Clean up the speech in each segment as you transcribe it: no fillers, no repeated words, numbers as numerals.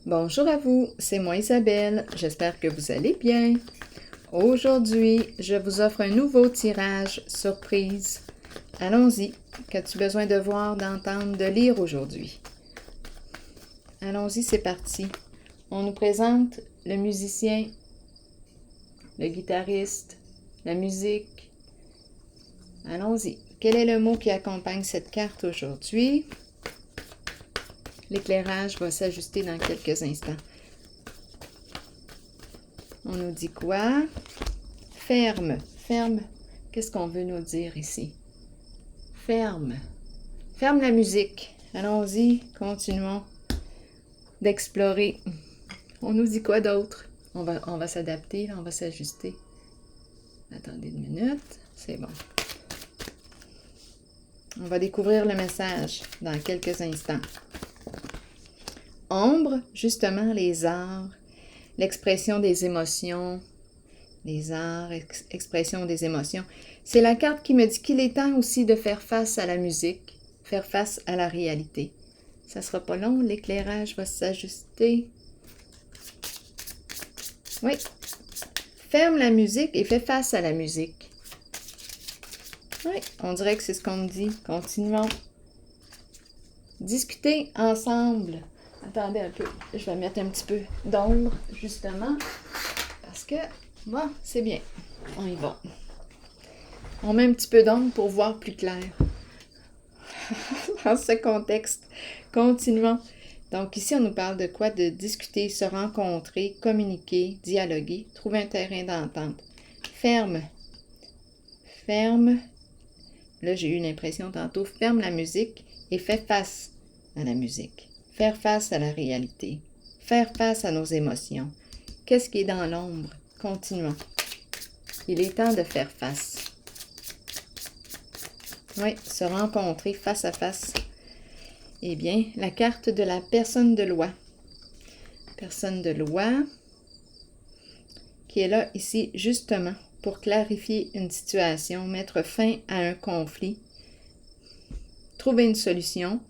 Bonjour à vous, c'est moi Isabelle, j'espère que vous allez bien. Aujourd'hui, je vous offre un nouveau tirage surprise. Allons-y, qu'as-tu besoin de voir, d'entendre, de lire aujourd'hui? Allons-y, c'est parti. On nous présente le musicien, le guitariste, la musique. Allons-y. Quel est le mot qui accompagne cette carte aujourd'hui? L'éclairage va s'ajuster dans quelques instants. On nous dit quoi? Ferme. Ferme. Qu'est-ce qu'on veut nous dire ici? Ferme. Ferme la musique. Allons-y, continuons d'explorer. On nous dit quoi d'autre? On va s'adapter, on va s'ajuster. Attendez une minute. C'est bon. On va découvrir le message dans quelques instants. Ombre, justement, les arts, l'expression des émotions, les arts, expression des émotions. C'est la carte qui me dit qu'il est temps aussi de faire face à la musique, faire face à la réalité. Ça sera pas long, l'éclairage va s'ajuster. Oui. Ferme la musique et fais face à la musique. Oui, on dirait que c'est ce qu'on me dit. Continuons. Discuter ensemble. Attendez un peu, je vais mettre un petit peu d'ombre, justement, parce que, bon, c'est bien. On y va. On met un petit peu d'ombre pour voir plus clair. Dans ce contexte, continuons. Donc ici, on nous parle de quoi? De discuter, se rencontrer, communiquer, dialoguer, trouver un terrain d'entente. Ferme. Ferme. Là, j'ai eu une impression tantôt. Ferme la musique et fais face à la musique. Faire face à la réalité. Faire face à nos émotions. Qu'est-ce qui est dans l'ombre? Continuons. Il est temps de faire face. Oui, se rencontrer face à face. Eh bien, la carte de la personne de loi. Personne de loi qui est là ici justement pour clarifier une situation, mettre fin à un conflit, trouver une solution.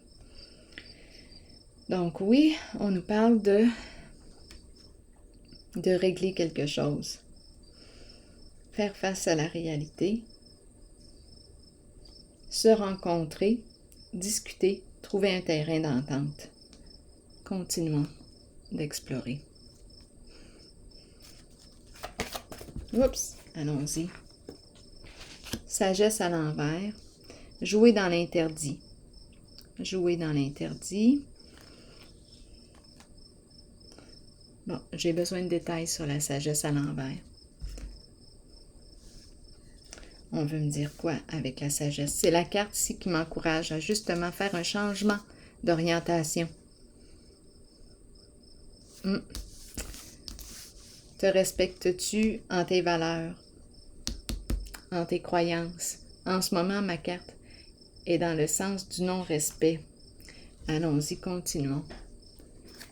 Donc oui, on nous parle de régler quelque chose. Faire face à la réalité. Se rencontrer, discuter, trouver un terrain d'entente. Continuons d'explorer. Oups, allons-y. Sagesse à l'envers. Jouer dans l'interdit. Jouer dans l'interdit. Bon, j'ai besoin de détails sur la sagesse à l'envers. On veut me dire quoi avec la sagesse? C'est la carte ici qui m'encourage à justement faire un changement d'orientation. Te respectes-tu en tes valeurs, en tes croyances? En ce moment, ma carte est dans le sens du non-respect. Allons-y, continuons.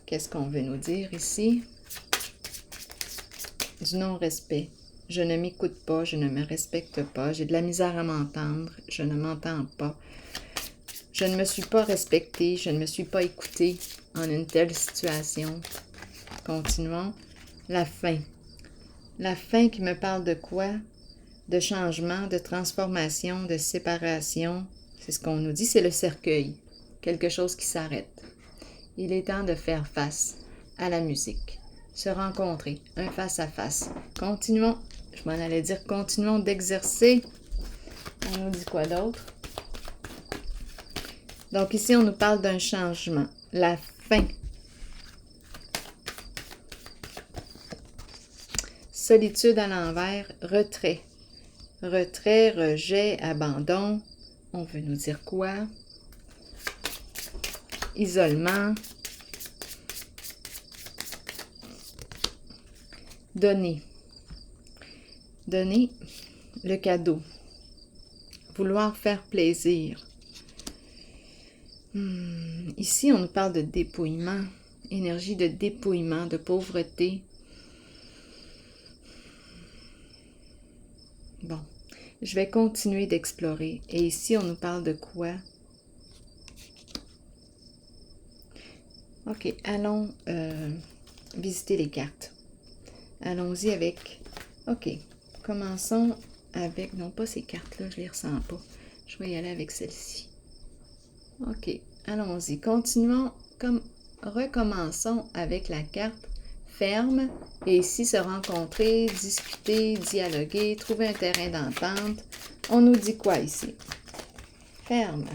Qu'est-ce qu'on veut nous dire ici? Du non-respect. Je ne m'écoute pas, je ne me respecte pas, j'ai de la misère à m'entendre, je ne m'entends pas. Je ne me suis pas respectée, je ne me suis pas écoutée en une telle situation. Continuons. La fin. La fin qui me parle de quoi? De changement, de transformation, de séparation. C'est ce qu'on nous dit, c'est le cercueil. Quelque chose qui s'arrête. Il est temps de faire face à la musique. Se rencontrer, un face-à-face. Continuons, je m'en allais dire, continuons d'exercer. On nous dit quoi d'autre? Donc ici, on nous parle d'un changement. La fin. Solitude à l'envers, retrait. Retrait, rejet, abandon. On veut nous dire quoi? Isolement. Donner. Donner le cadeau. Vouloir faire plaisir. Ici, on nous parle de dépouillement. Énergie de dépouillement, de pauvreté. Bon, je vais continuer d'explorer. Et ici, on nous parle de quoi? OK, allons visiter les cartes. Allons-y avec... OK, commençons avec... Non, pas ces cartes-là, je les ressens pas. Je vais y aller avec celle-ci. OK, allons-y. Continuons, recommençons avec la carte ferme. Et ici, se rencontrer, discuter, dialoguer, trouver un terrain d'entente. On nous dit quoi ici? Ferme.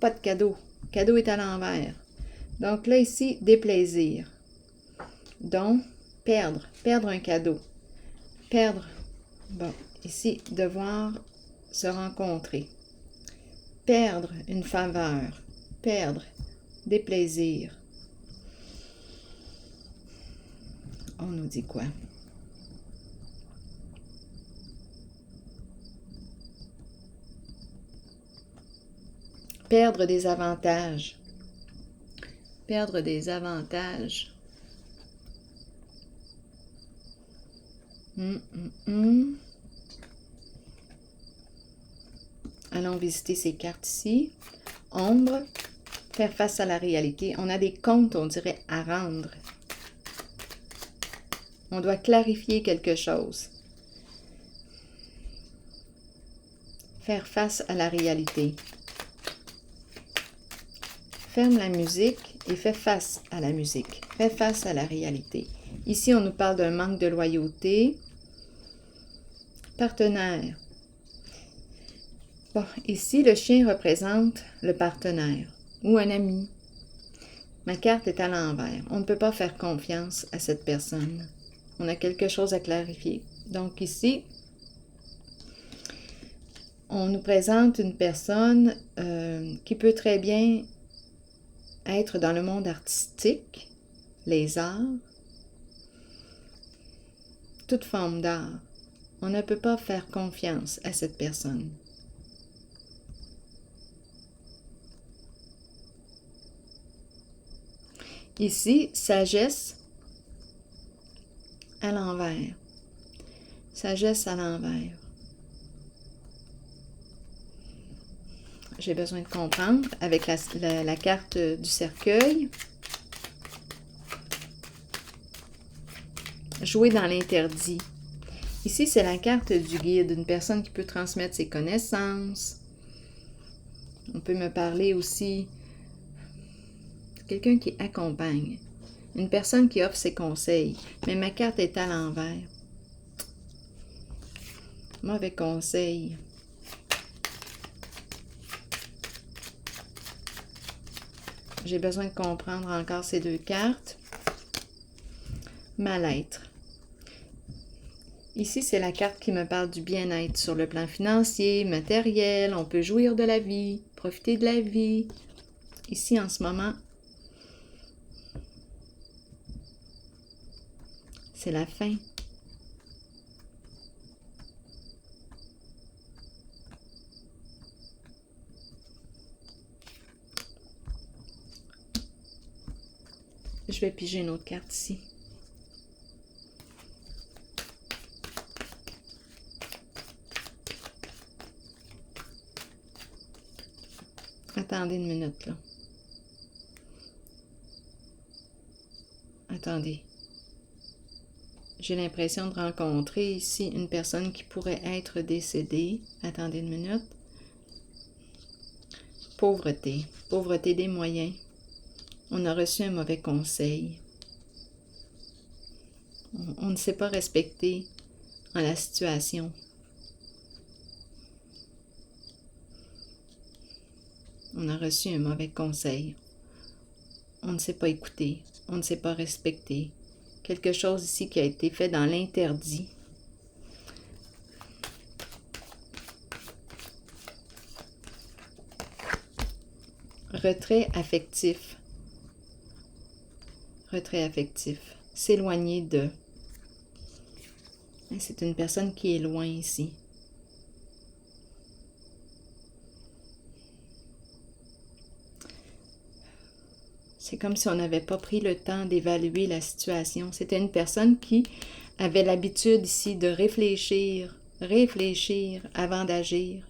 Pas de cadeau. Cadeau est à l'envers. Donc là, ici, déplaisir. Donc, perdre. Perdre un cadeau. Perdre. Bon, ici, devoir se rencontrer. Perdre une faveur. Perdre. Déplaisir. On nous dit quoi? Perdre des avantages. Perdre des avantages. Allons visiter ces cartes ici. Ombre. Faire face à la réalité. On a des comptes, on dirait, à rendre. On doit clarifier quelque chose. Faire face à la réalité. Ferme la musique et fais face à la musique. Fais face à la réalité. Ici, on nous parle d'un manque de loyauté. Partenaire. Bon, ici, le chien représente le partenaire ou un ami. Ma carte est à l'envers. On ne peut pas faire confiance à cette personne. On a quelque chose à clarifier. Donc ici, on nous présente une personne qui peut très bien être dans le monde artistique, les arts, toute forme d'art. On ne peut pas faire confiance à cette personne. Ici, sagesse à l'envers. Sagesse à l'envers. J'ai besoin de comprendre avec la carte du cercueil. Jouer dans l'interdit. Ici, c'est la carte du guide, une personne qui peut transmettre ses connaissances. On peut me parler aussi de quelqu'un qui accompagne. Une personne qui offre ses conseils. Mais ma carte est à l'envers. Mauvais conseil. J'ai besoin de comprendre encore ces deux cartes. Mal-être. Ici, c'est la carte qui me parle du bien-être sur le plan financier, matériel. On peut jouir de la vie, profiter de la vie. Ici, en ce moment, c'est la fin. Je vais piger une autre carte ici. Attendez une minute, là. Attendez. J'ai l'impression de rencontrer ici une personne qui pourrait être décédée. Attendez une minute. Pauvreté. Pauvreté des moyens. On a reçu un mauvais conseil. On ne s'est pas respecté en la situation. On a reçu un mauvais conseil. On ne s'est pas écouté. On ne s'est pas respecté. Quelque chose ici qui a été fait dans l'interdit. Retrait affectif. Retrait affectif. S'éloigner de. C'est une personne qui est loin ici. C'est comme si on n'avait pas pris le temps d'évaluer la situation. C'était une personne qui avait l'habitude ici de réfléchir avant d'agir.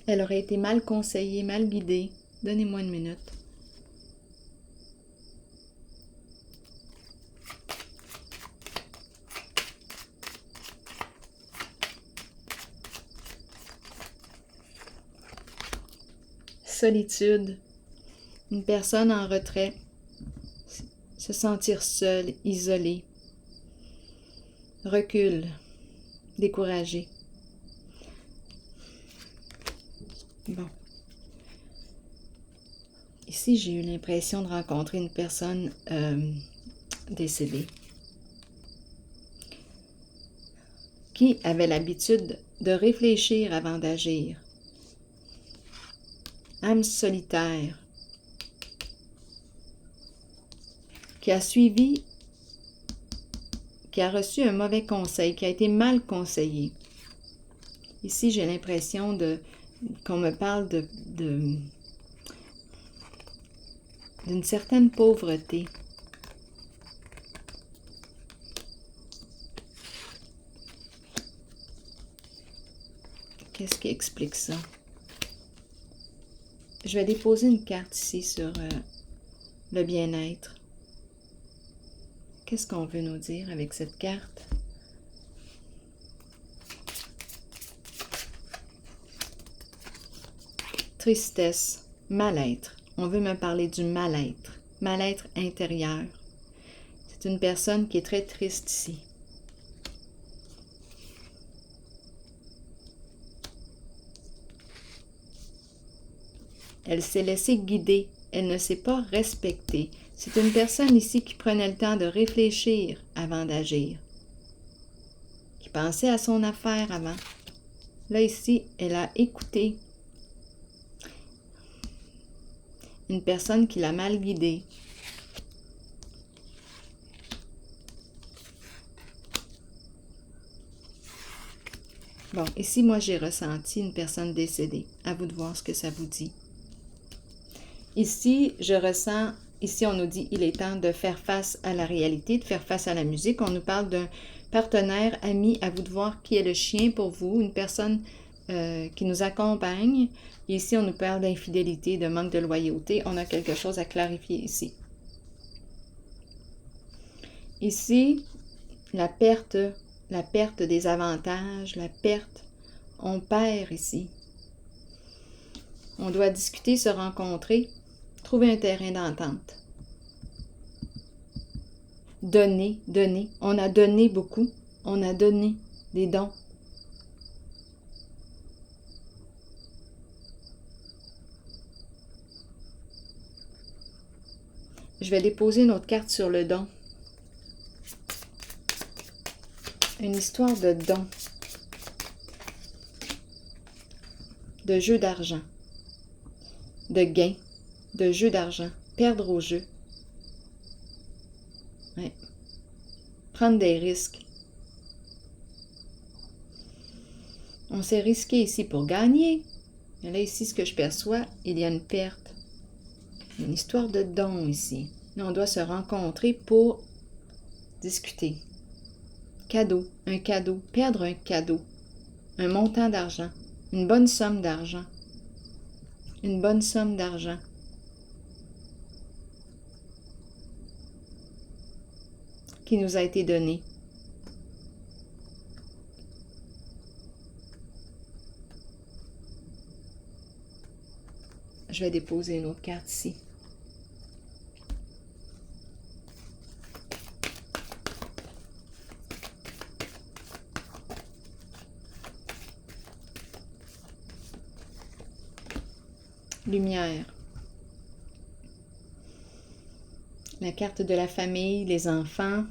Elle aurait été mal conseillée, mal guidée. Donnez-moi une minute. Solitude. Une personne en retrait. Se sentir seule, isolée. Recul. Découragé. Bon. Ici, j'ai eu l'impression de rencontrer une personne décédée qui avait l'habitude de réfléchir avant d'agir. Âme solitaire qui a suivi, qui a reçu un mauvais conseil, qui a été mal conseillé. Ici, j'ai l'impression qu'on me parle d'une certaine pauvreté. Qu'est-ce qui explique ça? Je vais déposer une carte ici sur le bien-être. Qu'est-ce qu'on veut nous dire avec cette carte? Tristesse, mal-être. On veut me parler du mal-être. Mal-être intérieur. C'est une personne qui est très triste ici. Elle s'est laissée guider. Elle ne s'est pas respectée. C'est une personne ici qui prenait le temps de réfléchir avant d'agir. Qui pensait à son affaire avant. Là, ici, elle a écouté. Une personne qui l'a mal guidée. Bon, ici, moi, j'ai ressenti une personne décédée. À vous de voir ce que ça vous dit. Ici, je ressens, ici, on nous dit, il est temps de faire face à la réalité, de faire face à la musique. On nous parle d'un partenaire, ami, à vous de voir qui est le chien pour vous, une personne qui nous accompagne. Et ici, on nous parle d'infidélité, de manque de loyauté. On a quelque chose à clarifier ici. Ici, la perte des avantages, la perte, on perd ici. On doit discuter, se rencontrer, trouver un terrain d'entente. Donner, donner. On a donné beaucoup. On a donné des dons. Je vais déposer une autre carte sur le don. Une histoire de don. De jeu d'argent. De gain. De jeu d'argent. Perdre au jeu. Ouais. Prendre des risques. On s'est risqué ici pour gagner. Mais là, ici, ce que je perçois, il y a une perte. Une histoire de don ici. Là, on doit se rencontrer pour discuter. Cadeau, un cadeau, perdre un cadeau, un montant d'argent, une bonne somme d'argent, une bonne somme d'argent. Qui nous a été donnée. Je vais déposer une autre carte ici. Lumière. La carte de la famille, les enfants.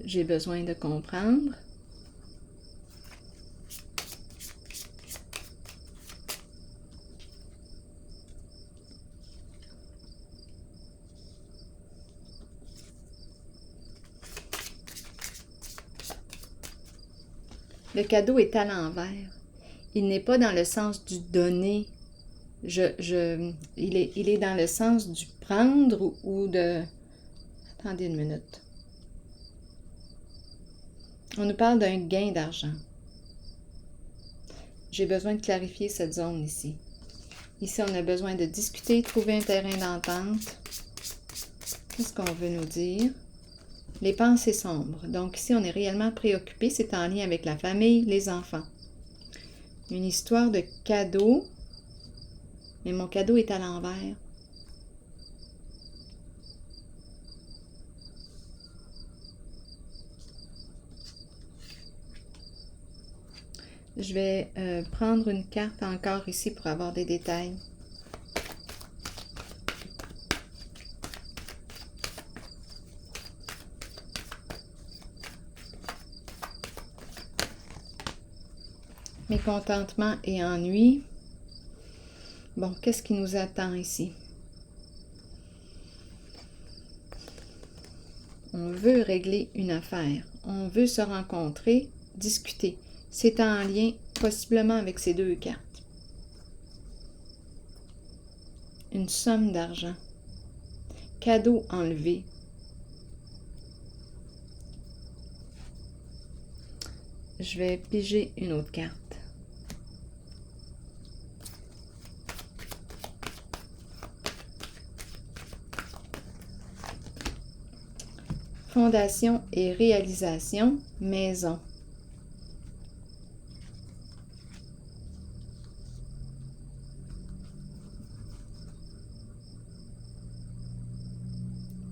J'ai besoin de comprendre. Le cadeau est à l'envers. Il n'est pas dans le sens du donner. Il est dans le sens du prendre ou de... Attendez une minute. On nous parle d'un gain d'argent. J'ai besoin de clarifier cette zone ici. Ici, on a besoin de discuter, trouver un terrain d'entente. Qu'est-ce qu'on veut nous dire? Les pensées sombres. Donc ici, on est réellement préoccupé. C'est en lien avec la famille, les enfants. Une histoire de cadeau. Mais mon cadeau est à l'envers. Je vais prendre une carte encore ici pour avoir des détails. Mécontentement et ennui. Bon, qu'est-ce qui nous attend ici? On veut régler une affaire. On veut se rencontrer, discuter. C'est en lien possiblement avec ces deux cartes. Une somme d'argent. Cadeau enlevé. Je vais piger une autre carte. Fondation et réalisation, maison.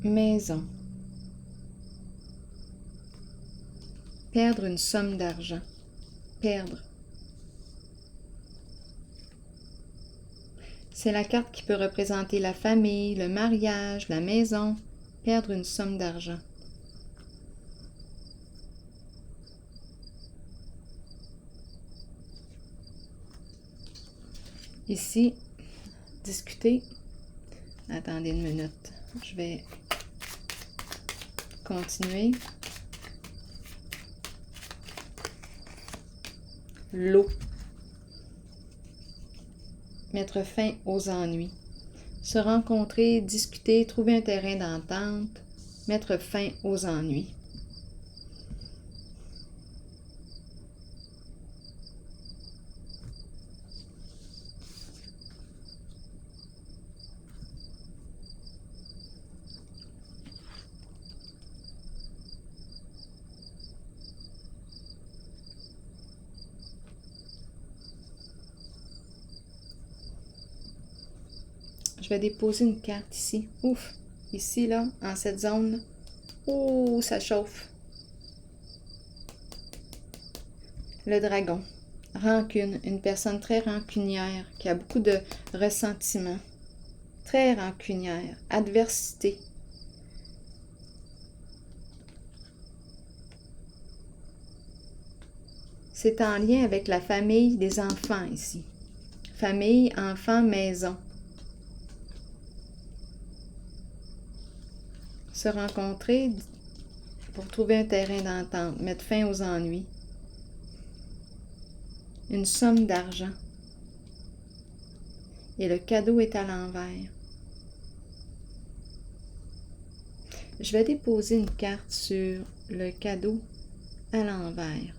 Maison. Perdre une somme d'argent. Perdre. C'est la carte qui peut représenter la famille, le mariage, la maison. Perdre une somme d'argent. Ici, discuter. Attendez une minute. Je vais continuer. L'eau. Mettre fin aux ennuis. Se rencontrer, discuter, trouver un terrain d'entente. Mettre fin aux ennuis. Je vais déposer une carte ici. Ouf! Ici, là, en cette zone. Oh, ça chauffe. Le dragon. Rancune. Une personne très rancunière qui a beaucoup de ressentiment. Très rancunière. Adversité. C'est en lien avec la famille des enfants ici. Famille, enfants, maison. Se rencontrer pour trouver un terrain d'entente, mettre fin aux ennuis. Une somme d'argent. Et le cadeau est à l'envers. Je vais déposer une carte sur le cadeau à l'envers.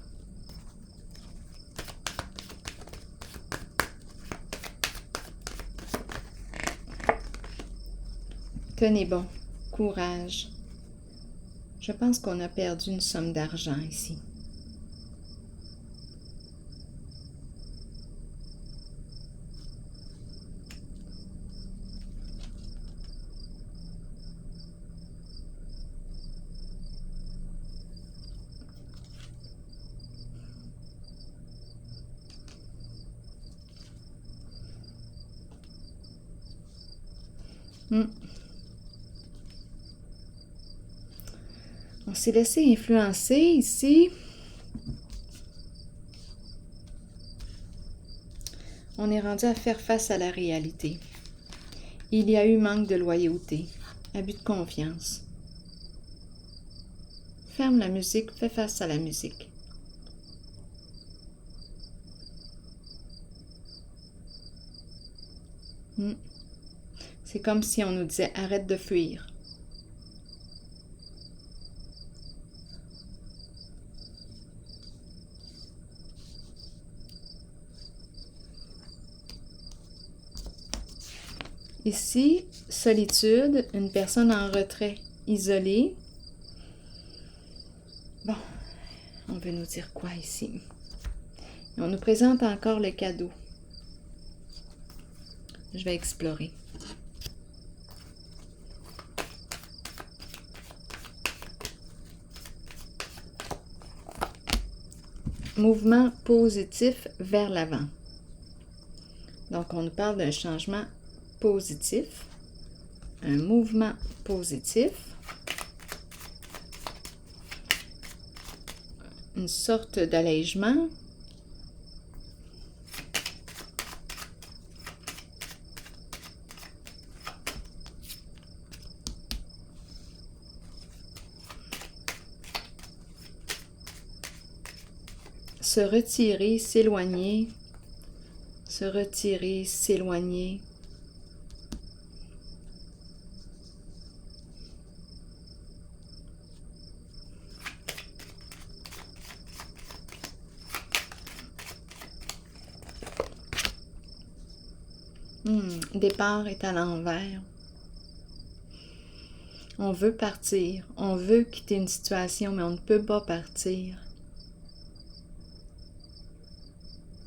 Tenez bon, courage. Je pense qu'on a perdu une somme d'argent ici. On s'est laissé influencer ici. On est rendu à faire face à la réalité. Il y a eu manque de loyauté, abus de confiance. Ferme la musique, fais face à la musique. C'est comme si on nous disait « Arrête de fuir ». Ici, solitude, une personne en retrait, isolée. Bon, on veut nous dire quoi ici? Et on nous présente encore le cadeau. Je vais explorer. Mouvement positif vers l'avant. Donc, on nous parle d'un changement positif, un mouvement positif, une sorte d'allègement. Se retirer, s'éloigner, se retirer, s'éloigner. Départ est à l'envers. On veut partir, on veut quitter une situation, mais on ne peut pas partir.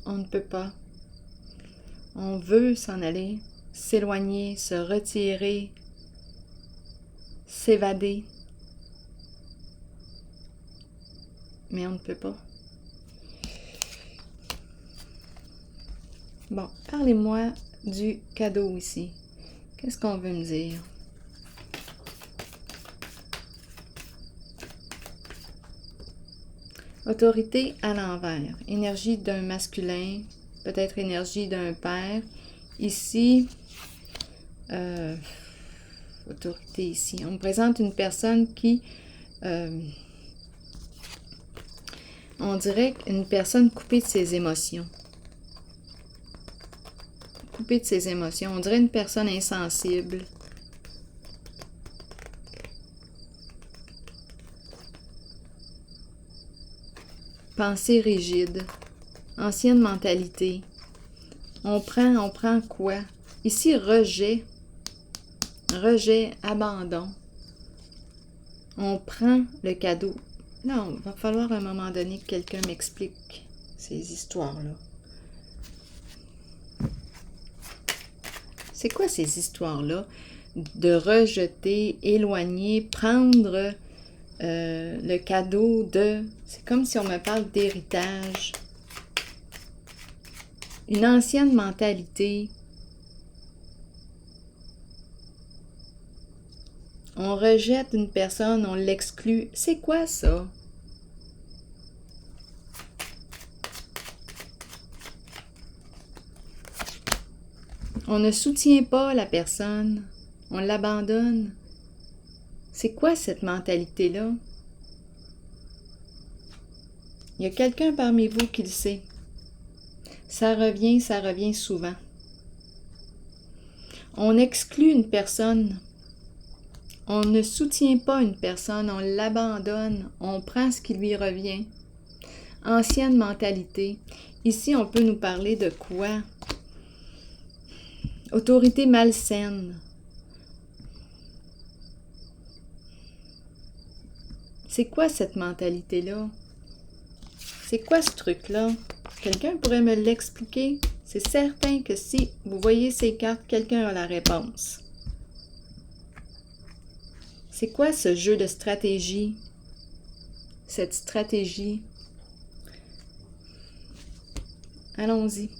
On ne peut pas. On veut s'en aller, s'éloigner, se retirer, s'évader. Mais on ne peut pas. Bon, parlez-moi du cadeau ici. Qu'est-ce qu'on veut me dire? Autorité à l'envers. Énergie d'un masculin, peut-être énergie d'un père. Ici, autorité ici. On me présente une personne qui, on dirait une personne coupée de ses émotions. Coupée de ses émotions. On dirait une personne insensible. Pensée rigide. Ancienne mentalité. On prend quoi? Ici, rejet. Rejet, abandon. On prend le cadeau. Là, il va falloir à un moment donné que quelqu'un m'explique ces histoires-là. C'est quoi ces histoires-là? De rejeter, éloigner, prendre le cadeau de... C'est comme si on me parle d'héritage. Une ancienne mentalité. On rejette une personne, on l'exclut. C'est quoi ça? On ne soutient pas la personne, on l'abandonne. C'est quoi cette mentalité-là? Il y a quelqu'un parmi vous qui le sait. Ça revient souvent. On exclut une personne. On ne soutient pas une personne, on l'abandonne, on prend ce qui lui revient. Ancienne mentalité. Ici, on peut nous parler de quoi? Autorité malsaine. C'est quoi cette mentalité-là? C'est quoi ce truc-là? Quelqu'un pourrait me l'expliquer? C'est certain que si vous voyez ces cartes, quelqu'un a la réponse. C'est quoi ce jeu de stratégie? Cette stratégie? Allons-y.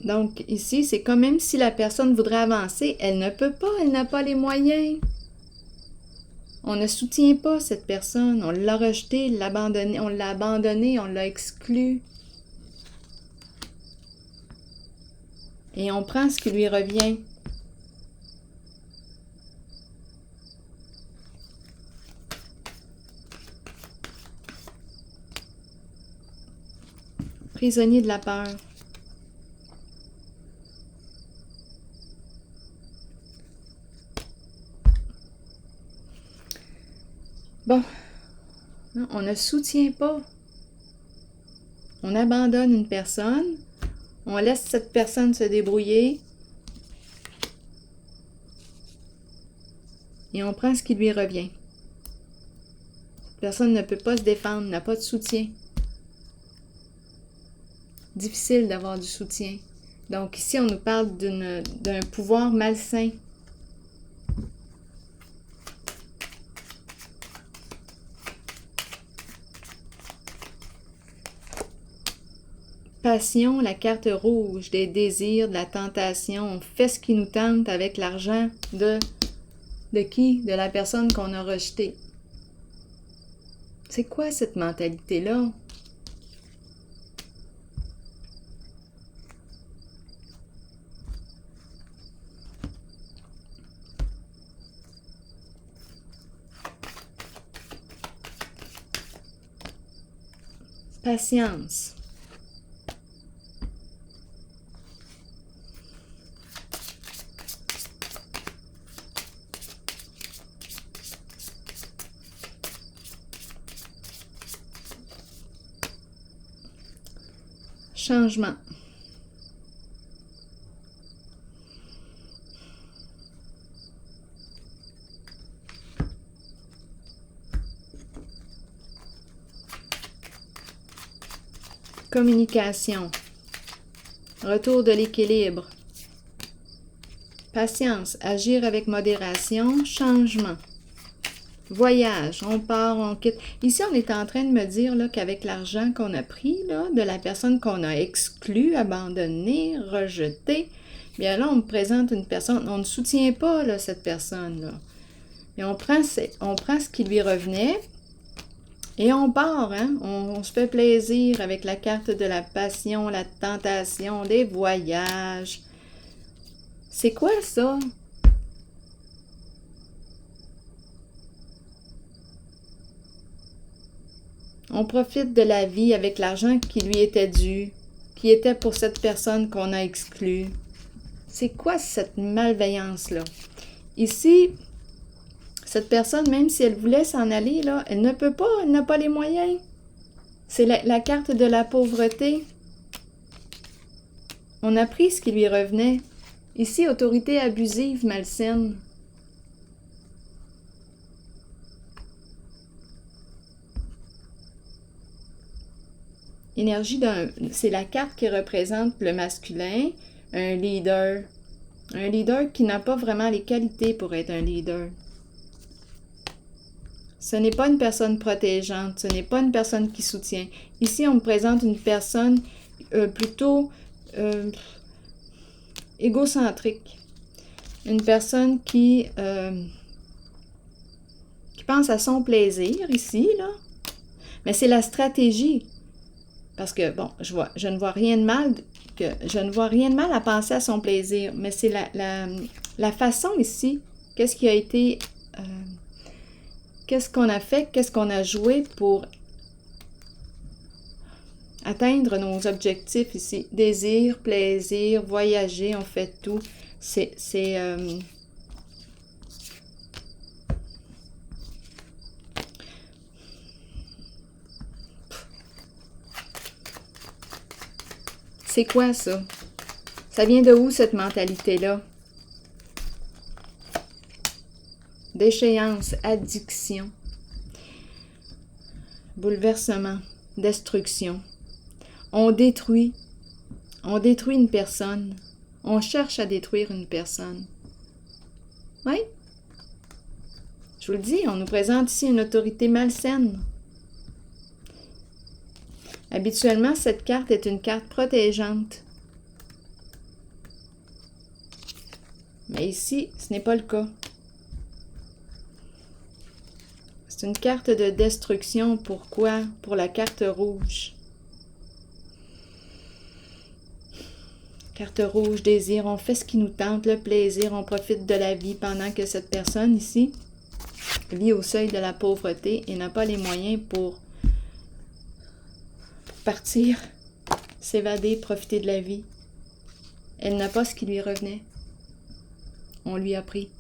Donc, ici, c'est quand même si la personne voudrait avancer, elle ne peut pas, elle n'a pas les moyens. On ne soutient pas cette personne, on l'a rejeté, on l'a abandonné, on l'a exclu. Et on prend ce qui lui revient. Prisonnier de la peur. Bon, non, on ne soutient pas. On abandonne une personne, on laisse cette personne se débrouiller et on prend ce qui lui revient. Cette personne ne peut pas se défendre, n'a pas de soutien. Difficile d'avoir du soutien. Donc ici, on nous parle d'un pouvoir malsain. Passion, la carte rouge, des désirs, de la tentation. On fait ce qui nous tente avec l'argent de qui? De la personne qu'on a rejetée. C'est quoi cette mentalité-là? Patience. Changement. Communication. Retour de l'équilibre. Patience. Agir avec modération. Changement. Voyage. On part, on quitte. Ici, on est en train de me dire là, qu'avec l'argent qu'on a pris, là, de la personne qu'on a exclue, abandonnée, rejetée, bien là, on me présente une personne. On ne soutient pas là, cette personne-là. Et on prend ce qui lui revenait. Et on part, hein? On se fait plaisir avec la carte de la passion, la tentation, des voyages. C'est quoi ça? On profite de la vie avec l'argent qui lui était dû, qui était pour cette personne qu'on a exclue. C'est quoi cette malveillance-là? Ici, cette personne, même si elle voulait s'en aller, là, elle ne peut pas, elle n'a pas les moyens. C'est la carte de la pauvreté. On a pris ce qui lui revenait. Ici, autorité abusive, malsaine. Énergie c'est la carte qui représente le masculin, un leader. Un leader qui n'a pas vraiment les qualités pour être un leader. Ce n'est pas une personne protégeante, ce n'est pas une personne qui soutient. Ici, on me présente une personne plutôt égocentrique. Une personne qui pense à son plaisir ici, là. Mais c'est la stratégie. Parce que, bon, je ne vois rien de mal à penser à son plaisir, mais c'est la façon ici, qu'est-ce qui a été... qu'est-ce qu'on a fait, qu'est-ce qu'on a joué pour atteindre nos objectifs ici. Désir, plaisir, voyager, on fait tout. C'est quoi ça? Ça vient de où cette mentalité-là? Déchéance, addiction, bouleversement, destruction. On détruit une personne. On cherche à détruire une personne. Oui? Je vous le dis, on nous présente ici une autorité malsaine. Habituellement, cette carte est une carte protégeante. Mais ici, ce n'est pas le cas. C'est une carte de destruction. Pourquoi? Pour la carte rouge. Carte rouge, désir. On fait ce qui nous tente, le plaisir. On profite de la vie pendant que cette personne ici vit au seuil de la pauvreté et n'a pas les moyens pour partir, s'évader, profiter de la vie. Elle n'a pas ce qui lui revenait. On lui a pris.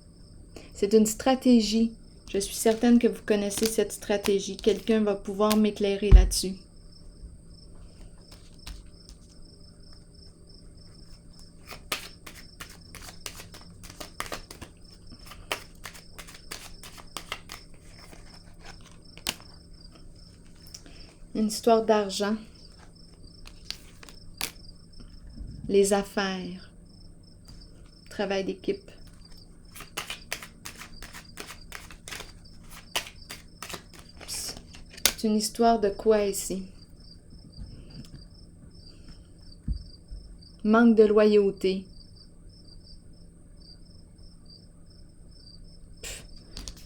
C'est une stratégie. Je suis certaine que vous connaissez cette stratégie. Quelqu'un va pouvoir m'éclairer là-dessus. Une histoire d'argent. Les affaires. Travail d'équipe. C'est une histoire de quoi ici? Manque de loyauté.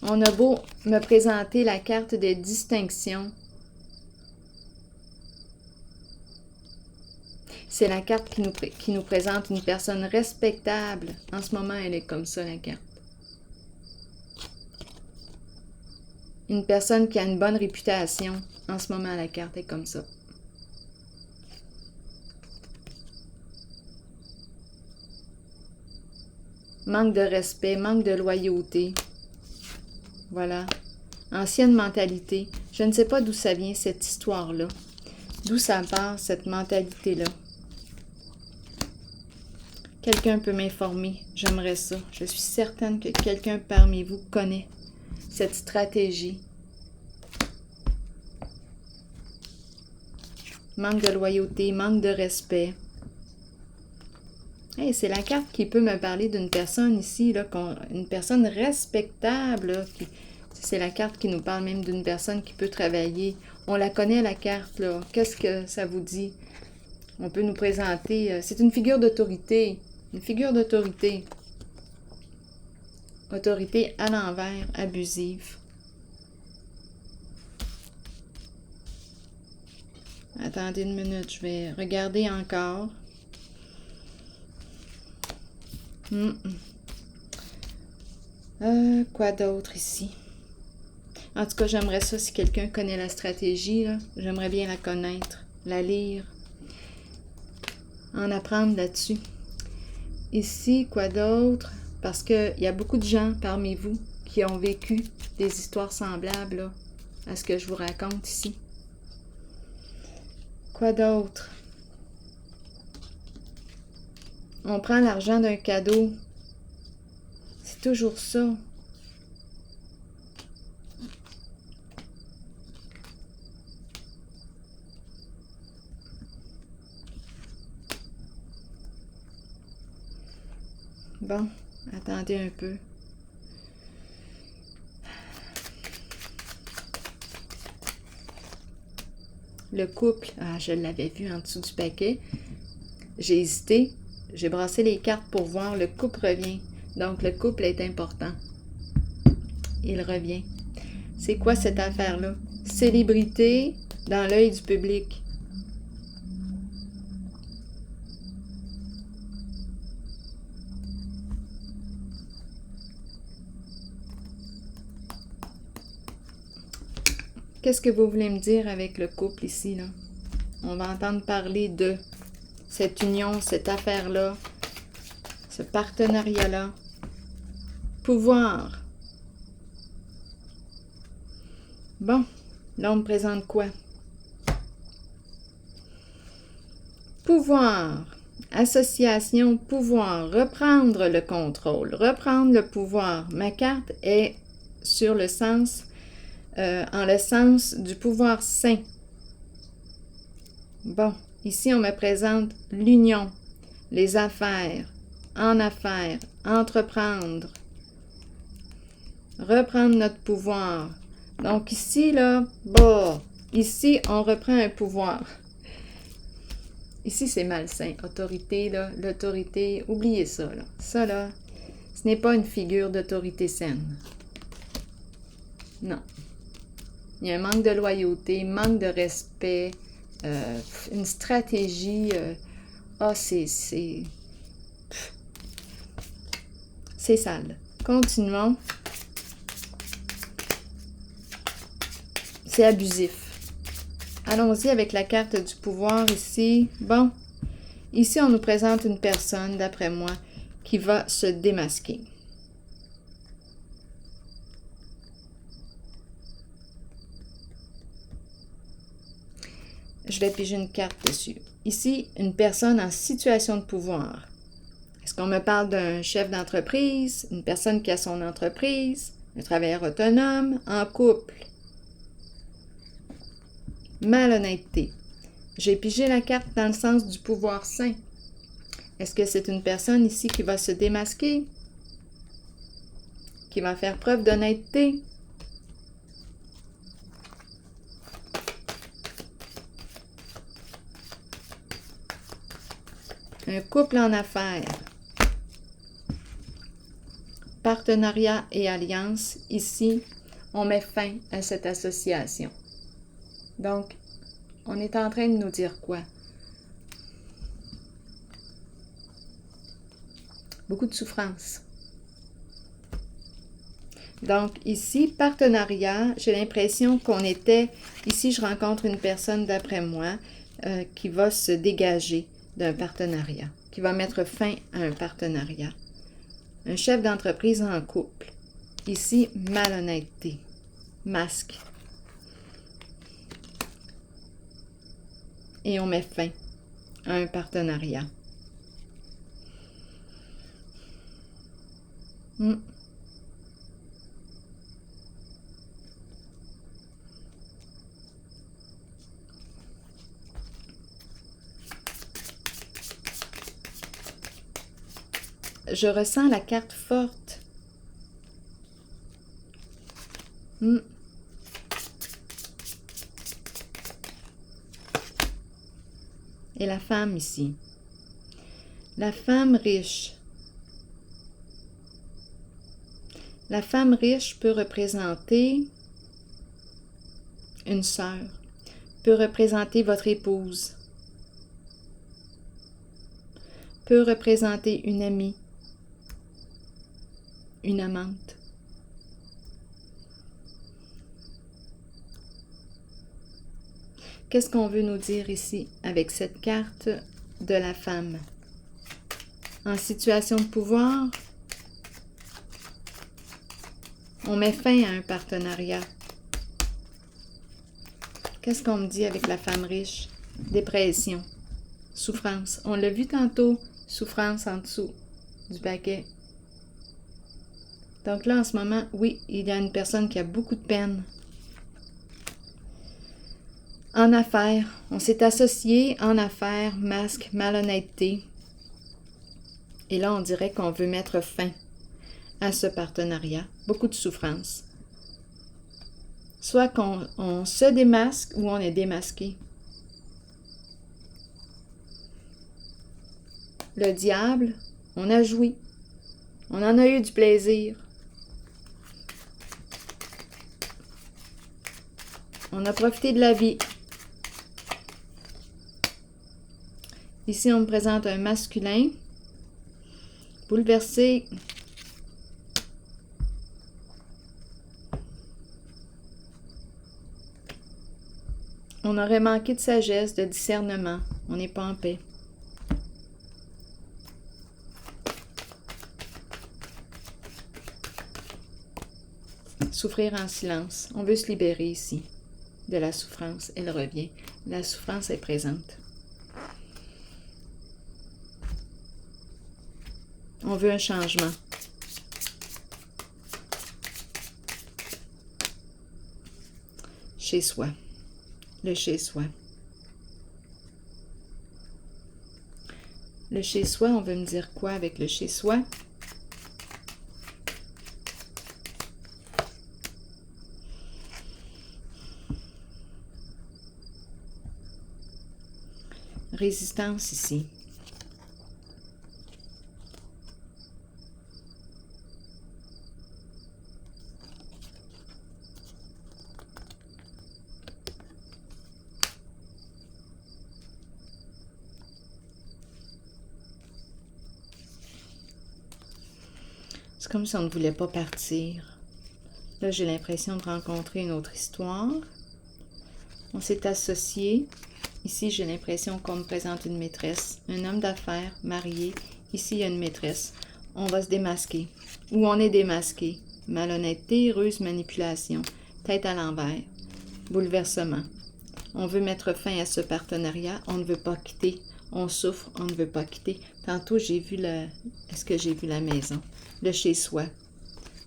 On a beau me présenter la carte de distinction. C'est la carte qui nous présente une personne respectable. En ce moment, elle est comme ça, la carte. Une personne qui a une bonne réputation. En ce moment, la carte est comme ça. Manque de respect, manque de loyauté. Voilà. Ancienne mentalité. Je ne sais pas d'où ça vient, cette histoire-là. D'où ça part, cette mentalité-là. Quelqu'un peut m'informer. J'aimerais ça. Je suis certaine que quelqu'un parmi vous connaît cette stratégie. Manque de loyauté, manque de respect. Hey, c'est la carte qui peut me parler d'une personne ici, là, une personne respectable. C'est la carte qui nous parle même d'une personne qui peut travailler. On la connaît, la carte, là. Qu'est-ce que ça vous dit? On peut nous présenter... c'est une figure d'autorité. Une figure d'autorité. Autorité à l'envers, abusive. Attendez une minute, je vais regarder encore. Quoi d'autre ici? En tout cas, j'aimerais ça si quelqu'un connaît la stratégie. J'aimerais bien la connaître, la lire, en apprendre là-dessus. Ici, quoi d'autre? Parce qu'il y a beaucoup de gens parmi vous qui ont vécu des histoires semblables là, à ce que je vous raconte ici. Quoi d'autre? On prend l'argent d'un cadeau. C'est toujours ça. Bon, attendez un peu. Le couple, je l'avais vu en dessous du paquet. J'ai hésité. J'ai brassé les cartes pour voir. Le couple revient. Donc, le couple est important. Il revient. C'est quoi cette affaire-là? Célébrité dans l'œil du public. Qu'est-ce que vous voulez me dire avec le couple ici, là? On va entendre parler de cette union, cette affaire-là, ce partenariat-là. Pouvoir. Bon, là, on me présente quoi? Pouvoir. Association, pouvoir. Reprendre le contrôle. Reprendre le pouvoir. Ma carte est sur le sens, en le sens du pouvoir sain. Bon, ici, on me présente l'union, les affaires, en affaires, entreprendre, reprendre notre pouvoir. Donc ici, là, bah, ici, on reprend un pouvoir. Ici, c'est malsain. Autorité, là, l'autorité, oubliez ça, là. Ça, là, ce n'est pas une figure d'autorité saine. Non. Il y a un manque de loyauté, manque de respect, une stratégie. C'est sale. Continuons. C'est abusif. Allons-y avec la carte du pouvoir ici. Bon, ici on nous présente une personne, d'après moi, qui va se démasquer. Je vais piger une carte dessus. Ici, une personne en situation de pouvoir. Est-ce qu'on me parle d'un chef d'entreprise, une personne qui a son entreprise, un travailleur autonome, en couple? Malhonnêteté. J'ai pigé la carte dans le sens du pouvoir sain. Est-ce que c'est une personne ici qui va se démasquer? Qui va faire preuve d'honnêteté? Un couple en affaires. Partenariat et alliance. Ici, on met fin à cette association. Donc, on est en train de nous dire quoi? Beaucoup de souffrance. Donc, ici, partenariat, j'ai l'impression qu'on était... Ici, je rencontre une personne, d'après moi, qui va se dégager d'un partenariat, qui va mettre fin à un partenariat. Un chef d'entreprise en couple. Ici, malhonnêteté. Masque. Et on met fin à un partenariat. Je ressens la carte forte. Et la femme ici. La femme riche. La femme riche peut représenter une sœur, peut représenter votre épouse, peut représenter une amie, une amante. Qu'est-ce qu'on veut nous dire ici avec cette carte de la femme? En situation de pouvoir, on met fin à un partenariat. Qu'est-ce qu'on me dit avec la femme riche? Dépression, souffrance. On l'a vu tantôt, souffrance en dessous du paquet. Donc là, en ce moment, oui, il y a une personne qui a beaucoup de peine. En affaires, on s'est associé en affaires, masque, malhonnêteté. Et là, on dirait qu'on veut mettre fin à ce partenariat. Beaucoup de souffrance. Soit qu'on se démasque ou on est démasqué. Le diable, on a joui. On en a eu du plaisir. On a profité de la vie. Ici, on me présente un masculin bouleversé. On aurait manqué de sagesse, de discernement. On n'est pas en paix. Souffrir en silence. On veut se libérer ici de la souffrance. Elle revient. La souffrance est présente. On veut un changement. Chez soi. Le chez soi. Le chez soi, on veut me dire quoi avec le chez soi? Résistance ici. C'est comme si on ne voulait pas partir. Là, j'ai l'impression de rencontrer une autre histoire. On s'est associés. Ici, j'ai l'impression qu'on me présente une maîtresse. Un homme d'affaires, marié. Ici, il y a une maîtresse. On va se démasquer. Ou on est démasqué. Malhonnêteté, ruse, manipulation. Tête à l'envers. Bouleversement. On veut mettre fin à ce partenariat, on ne veut pas quitter. On souffre, on ne veut pas quitter. Tantôt, j'ai vu est-ce que j'ai vu la maison? Le chez-soi.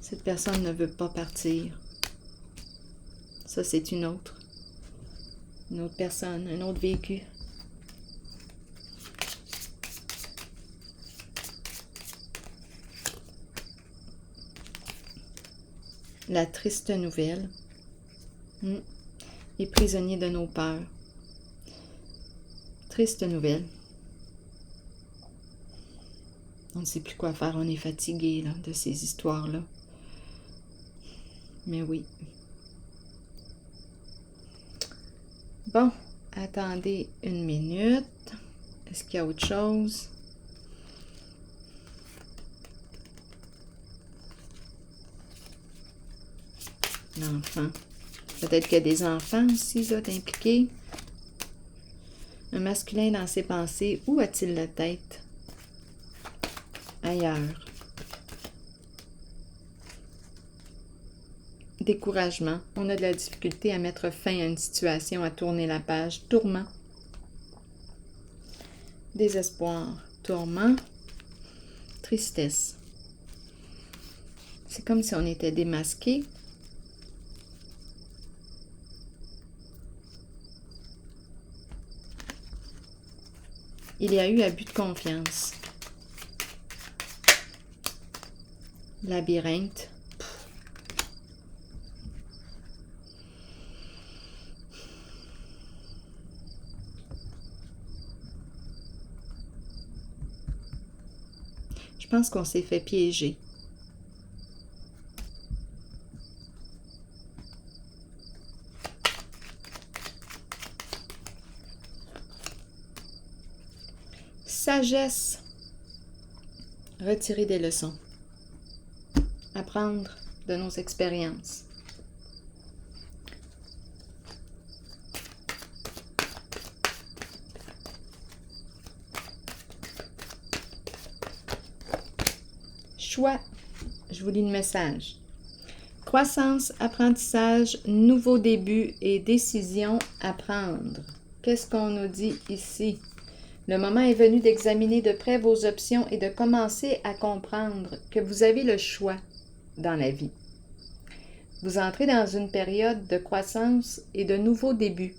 Cette personne ne veut pas partir. Ça, c'est une autre. Une autre personne, un autre vécu. La triste nouvelle. Les prisonniers de nos peurs. Triste nouvelle. On ne sait plus quoi faire, on est fatigué là, de ces histoires-là. Mais oui. Bon, attendez une minute. Est-ce qu'il y a autre chose? L'enfant. Peut-être qu'il y a des enfants aussi là, impliqués. Un masculin dans ses pensées. Où a-t-il la tête? Ailleurs. Découragement. On a de la difficulté à mettre fin à une situation, à tourner la page. Tourment. Désespoir. Tourment. Tristesse. C'est comme si on était démasqué. Il y a eu abus de confiance. Labyrinthe. Je pense qu'on s'est fait piéger. Sagesse. Retirer des leçons. Apprendre de nos expériences. Choix. Je vous lis le message. Croissance, apprentissage, nouveau début et décision à prendre. Qu'est-ce qu'on nous dit ici? Le moment est venu d'examiner de près vos options et de commencer à comprendre que vous avez le choix dans la vie. Vous entrez dans une période de croissance et de nouveaux débuts.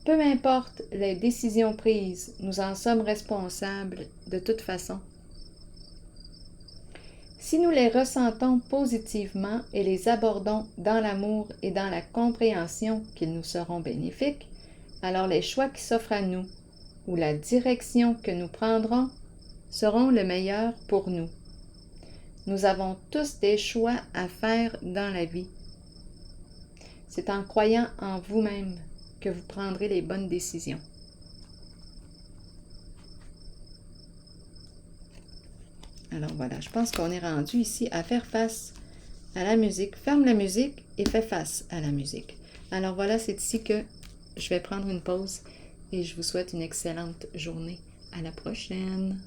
Peu importe les décisions prises, nous en sommes responsables de toute façon. Si nous les ressentons positivement et les abordons dans l'amour et dans la compréhension qu'ils nous seront bénéfiques, alors les choix qui s'offrent à nous ou la direction que nous prendrons seront le meilleur pour nous. Nous avons tous des choix à faire dans la vie. C'est en croyant en vous-même que vous prendrez les bonnes décisions. Alors voilà, je pense qu'on est rendu ici à faire face à la musique. Ferme la musique et fais face à la musique. Alors voilà, c'est ici que je vais prendre une pause et je vous souhaite une excellente journée. À la prochaine!